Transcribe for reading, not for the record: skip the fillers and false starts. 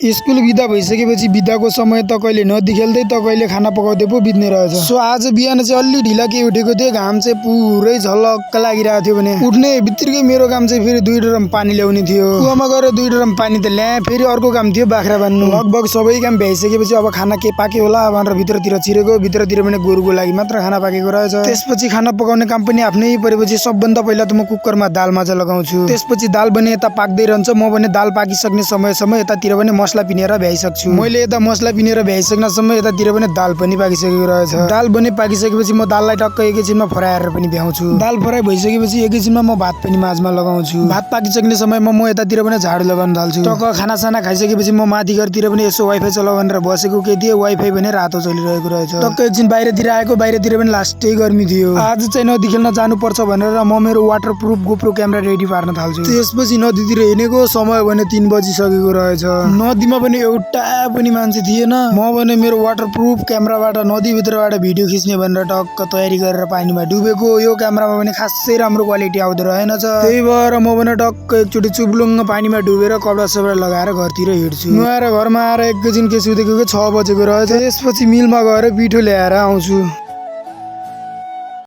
School बिदा भइसकेपछि बिदाको समय त कहिले नदी खेल्दै त कहिले खाना पकाउँदै पो बित्ने रहेछ। सो आज बिहान चाहिँ अलि ढिला के उठेको थिएँ, घाम चाहिँ पुरै झलक्क लागिरहेको थियो भने उठ्ने बित्तिकै मेरो काम चाहिँ फेरि 2 ड्रम पानी ल्याउने थियो। कुवामा गएर 2 ड्रम पानी त ल्याएँ, फेरि अर्को काम थियो बाख्रा बान्नु। लगभग सबै काम भ्याइसकेपछि अब खाना के पाक्यो होला भनेर भित्रतिर छिरेको, भित्रतिर पनि गोरुको लागि मात्र खाना पाकेको रहेछ। त्यसपछि खाना पकाउने काम पनि आफ्नै परेपछि सबभन्दा पहिला त म कुकरमा दाल माजा लगाउँछु। त्यसपछि दाल भने यता पाक्दै रहन्छ, म भने दाल पाकिसक्ने समयसम्म यतातिर पनि मसला पिनेर भ्याइसक्छु। मैले यता मसला पिनेर भ्याइसक्नसम्म यतातिर पनि दाल पनि पाकिसकेको रहेछ। दाल पनि पाकिसकेपछि म दाललाई टक्क एकैछिनमा फ्राएर पनि भ्याउँछु। दाल फ्राई भइसकेपछि एकैछिनमा म भात पनि माझमा लगाउँछु। भात पाकिसक्ने समयमा म यतातिर पनि झाडु लगाउन थाल्छु। टक्क खानासाना खाइसकेपछि म माथि घरतिर पनि यसो वाइफाई चलाउ भनेर बसेको के थिएँ, वाइफाई भने रातो चलिरहेको रहेछ। टक्क एकछिन बाहिरतिर आएको, बाहिरतिर पनि लास्टै गर्मी थियो। आज चाहिँ नदी खेल्न जानुपर्छ भनेर म मेरो वाटरप्रुफ गोप्रो क्यामेरा रेडी पार्न थाल्छु। त्यसपछि नदीतिर हिँडेको समय भने 3 बजिसकेको रहेछ। नदीमा पनि एउटा पनि मान्छे थिएन। म भने मेरो वाटरप्रुफ क्यामेराबाट नदीभित्रबाट भिडियो खिच्ने भनेर टक्क तयारी गरेर पानीमा डुबेको। यो क्यामेरामा पनि खासै राम्रो क्वालिटी आउँदो रहेनछ। त्यही भएर म भने टक्क एकचोटि चुब्लुङ्ग पानीमा डुबेर कपडा सपडा लगाएर घरतिर हिँड्छु। नुहाएर घरमा आएर एकैछिन के सुतेको 6 बजेको रहेछ। त्यसपछि मिलमा गएर पिठो ल्याएर आउँछु।